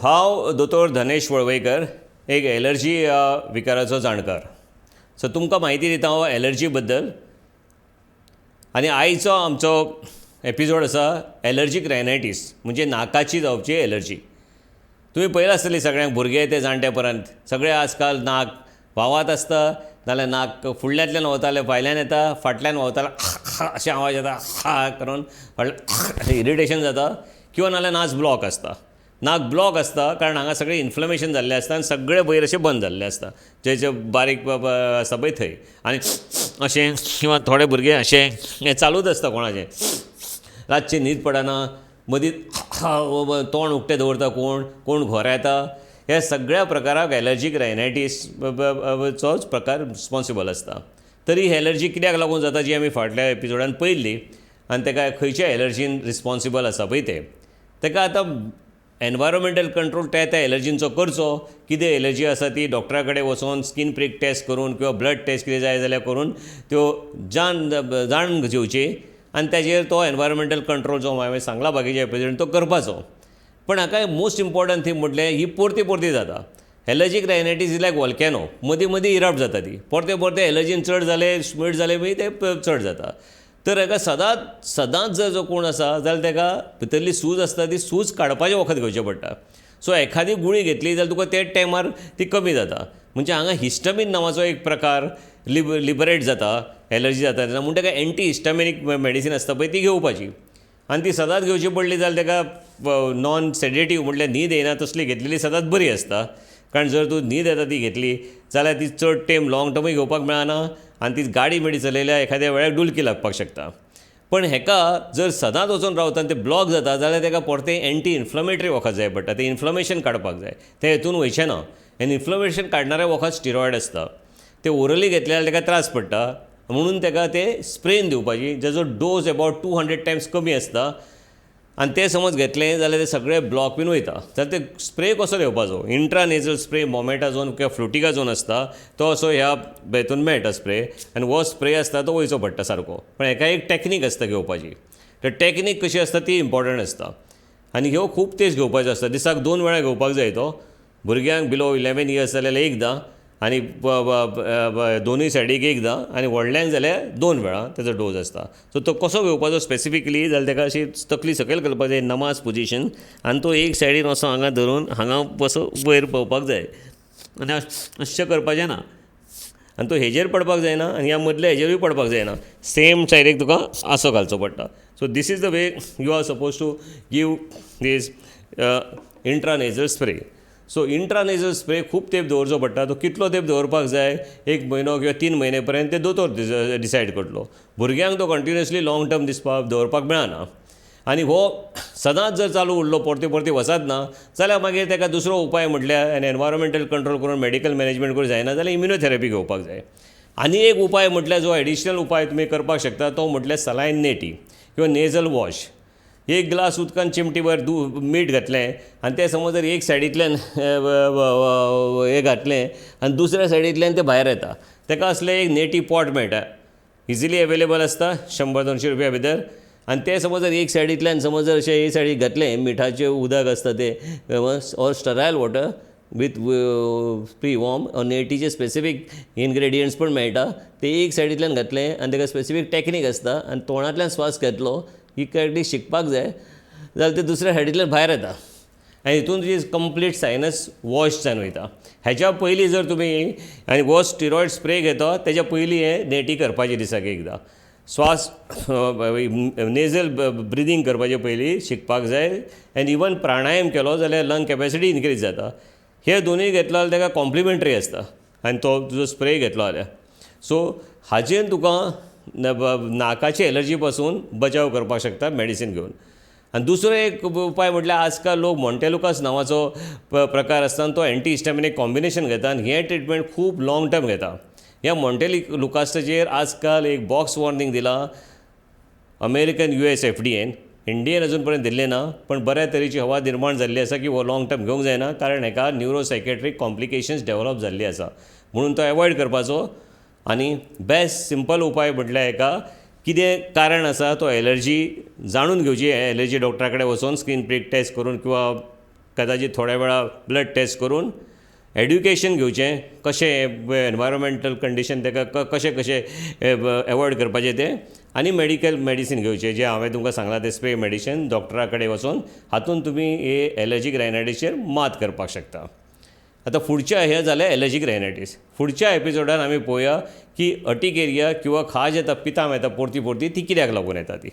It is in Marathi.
हांव दोतोर धनेश वळवयकर, एक एलर्जी विकाराचो जाणकार. सो तुमकां म्हायती दिता हांव एलर्जी बद्दल. आनी आयचो आमचो एपिसोड आसा एलर्जीक रायनायटीस, म्हणजे नाकाची जावची एलर्जी. तुमी पळयलां आसतली सगळ्यांक, भुरगे ते जाणटे पर्यंत सगळे आजकाल नाक व्हांवात आसता, नाल्यार नाक फुडल्यांतल्यान वताले फायल्यान येता, फाटल्यान वताले अशे आवाज येता, हा करून इरिटेशन जाता, किंवा नाल्यार नाक ब्लॉक आसता. नाक ब्लॉक आसता कारण हांगा सगळें इन्फ्लमेशन जाल्लें आसता आनी सगळे वयर अशें बंद जाल्लें आसता, जे बारीक आसता पळय थंय. आनी अशें किंवा थोडे भुरगे अशें हें चालूच आसता कोणाचें. रातची न्हीद पडना, मदींच तोंड उक्तें दवरता कोण घोर येता. ह्या सगळ्या प्रकाराक एलर्जीक रायनायटीसचोच प्रकार रिस्पॉन्सिबल आसता. तरी ही एलर्जी कित्याक लागून जाता जी आमी फाटल्या एपिसोडान पळयल्ली, आनी तेका खंयच्या एलर्जीन रिस्पॉन्सिबल आसा पळय तेका आतां एनवायरमेंटल कंट्रोल त्या एलर्जींचो करचो. कितें एलर्जी आसा ती डॉक्टरा कडेन वचून स्कीन प्रिक टेस्ट करून किंवा ब्लड टेस्ट कितें जाय जाल्यार करून त्यो जाण घेवची, आनी ताजेर तो एनवायरमेंटल कंट्रोल जो हांवें सांगला बाकीच्या एपिसोडान तो करपाचो. पण हाका मोस्ट इम्पॉर्टंट थिंग म्हटल्यार ही परती जाता. एलर्जीक रायनायटीस इज लायक वॉल्केनो, मदीं इरप्ट जाता ती. परते एलर्जीन चड जाले, स्मिट जाले बी ते चड जाता. तर हाका सदांच जर जो कोण आसा जाल्यार ताका भितरली सूज आसता ती सूज काडपाचें वखद घेवचें पडटा. सो एखादी गुळी घेतली जाल्यार तुका तेच टायमार ती कमी जाता. म्हणजे हांगा हिस्टामीन नांवाचो एक प्रकार लिबरेट जाता एलर्जी जाता तेन्ना. म्हणून ताका एंटी हिस्टामिनीक मेडिसीन आसता पळय ती घेवपाची, आनी ती सदांच घेवची पडली जाल्यार ताका नॉन सेडेटीव म्हटल्यार न्हीद येना तसली घेतलेली सदांच बरी आसता. कारण जर तूं न्हीद येता ती घेतली जाल्यार ती चड टायम लाँग टर्मूय घेवपाक मेळना, आनी ती गाडी बिडी चलयल्यार एखाद्या वेळार डुलकी लागपाक शकता. पण हेका जर सदांच वचून रावता आनी ते ब्लॉक जाता जाल्यार ताका परतें एंटी इन्फ्लमेटरी वखद जाय पडटा. तें इन्फ्लमेशन काडपाक जाय, तें हेतून वयचें ना. आनी इन्फ्लमेशन काडणारें वखद स्टिरॉयड आसता, ते ओरली घेतल्यार ताका त्रास पडटा. म्हणून ताका ते स्प्रेन दिवपाची, जाचो डोस अबावट 200 टायम्स कमी आसता. आनी ते समज घेतलें जाल्यार ते सगळे ब्लॉक बीन वयता. जाल्यार ते स्प्रे कसो घेवपाचो? इंट्रानेझल स्प्रे मोमेटाझोन किंवा फ्लुटिकाझोन आसता तो असो ह्या हेतून मेळटा स्प्रे, आनी हो स्प्रे आसता तो वयचो पडटा सारको. पण हेका एक टॅक्नीक आसता घेवपाची. तर टॅक्नीक कशी आसता ती इम्पॉर्टंट आसता. आनी ह्यो खूब तेज घेवपाच्यो आसता. दिसाक 2 वेळा घेवपाक जाय तो. भुरग्यांक बिलो 11 इयर्स जाल्यार एकदां, आनी दोनूय सायडीक एकदां, आनी व्हडल्यांक जाल्यार 2 वेळा तेजो डोस आसता. सो तो कसो घेवपाचो स्पेसिफिकली जाल्यार ताका अशी तकली सकयल घालपाक जाय, नमाज पोजिशन, आनी तो एक सायडीन असो हांगा धरून हांगा असो वयर पळोवपाक जाय, आनी अशें करपाचें ना. आनी तो हेजेर पडपाक जायना आनी ह्या मदल्या हेजेरूय पडपाक जायना. सेम सायडीक तुका आसो घालचो पडटा. So this is the way you are suppose to give this intranasal spray. So intranasal spray खूब तेंप दवरचो पडटा. तो कितलो तेंप दवरपाक जाय? 1 म्हयनो किंवा 3 म्हयने पर्यंत ते दोतोर डिसायड करतलो. भुरग्यांक तो कंटिन्युअसली लाँग टर्म दवरपाक मेळना. आनी हो सदांच जर चालू उरलो, परती वचत ना जाल्यार मागीर ताका दुसरो उपाय म्हटल्यार आनी एनवायरमेंटल कंट्रोल करून मेडिकल मॅनेजमेंट करून जायना जाल्यार इम्युनोथेरपी घेवपाक जाय. आनी एक उपाय म्हटल्यार जो एडिशनल उपाय तुमी करपाक शकता तो म्हटल्यार सलायन नेटी किंवा नेझल वॉश. 1 ग्लास उदकान चिमटीभर मीठ घातलें आनी ते समज जर एक सायडींतल्यान हें घातलें आनी दुसऱ्या सायडींतल्यान तें भायर येता, ताका असलें एक नेटी पॉट मेळटा, इजिली अवेलेबल आसता, 100-200 रुपया भितर. आनी ते समज जर एक सायडींतल्यान समज जर अशें एक सायडीक घातलें, मिठाचें उदक आसता तें or sterile water with pre warm, नेटीचे स्पेसिफीक इनग्रेडियंट्स पण मेळटा. ते एक सायडींतल्यान घातलें आनी ताका स्पेसिफीक टॅक्नीक आसता, आनी तोंडांतल्यान श्वास घेतलो ही कॅटी शिकपाक जाय जाल्यार ते दुसऱ्या सायडींतल्यान भायर येता, आनी हितून तुजी कंप्लीट सायनस वॉश जावन वयता. हेच्या पयलीं जर तुमी आनी हो स्टिरॉयड स्प्रे घेता तेच्या पयलीं हें नेटी करपाची दिसाक एकदां. श्वास नेझल ब्रिदींग करपाचे पयलीं शिकपाक जाय. आनी इवन प्राणायम केलो जाल्यार लंग कॅपॅसिटी इनक्रीज जाता. हे दोनूय घेतलो जाल्यार ताका कॉम्प्लिमेंटरी आसता, आनी तो तुजो स्प्रे घेतलो जाल्यार. सो हाचेर तुका नाकाची एलर्जी पासून बचाव करपाक शकता मेडिसीन घेवन. आनी दुसरो एक उपाय म्हटल्यार आजकाल लोक मॉन्टेलुकास नांवाचो प्रकार आसता, तो एंटी हिस्टामिनीक कॉम्बिनेशन घेता आनी हें ट्रिटमेंट खूब लाँग टर्म घेता. ह्या मॉन्टेलुकासाचेर आजकाल एक बॉक्स वॉर्निंग दिला अमेरिकन US FDAन. इंडियन अजून पर्यंत दिल्लें ना, पण बऱ्या तरेची हवा निर्माण जाल्ली आसा की हो लाँग टर्म घेवंक जायना, कारण हेका न्यूरोसायकॅट्रीक कॉम्प्लिकेशन्स डेवलप जाल्ली आसा. म्हणून तो एवॉयड करपाचो. आनी बेस्ट सिंपल उपाय म्हटल्यार हेका कितें कारण आसा तो एलर्जी जाणून घेवची. एलर्जी डॉक्टरा कडेन वचून स्कीन प्रिक टेस्ट करून किंवा कदाचित थोड्या वेळा ब्लड टेस्ट करून एड्युकेशन घेवचें कशें एनवायरमेंटल कंडिशन ताका कशें कशें एवॉयड करपाचें तें आनी मेडिसीन घेवचें जें हांवें तुमकां सांगलां तें स्प्रे मेडिसीन डॉक्टरा कडेन वचून हातूंत तुमी हे एलर्जीक रायनायटीसचेर मात करपाक शकता. आतां फुडच्या हे जालें एलर्जीक रायनायटीस. फुडच्या एपिसोडान आमी पळोवया की अर्टिकेरिया किंवा खाज येता पितांब येता परती ती कित्याक लागून येता ती.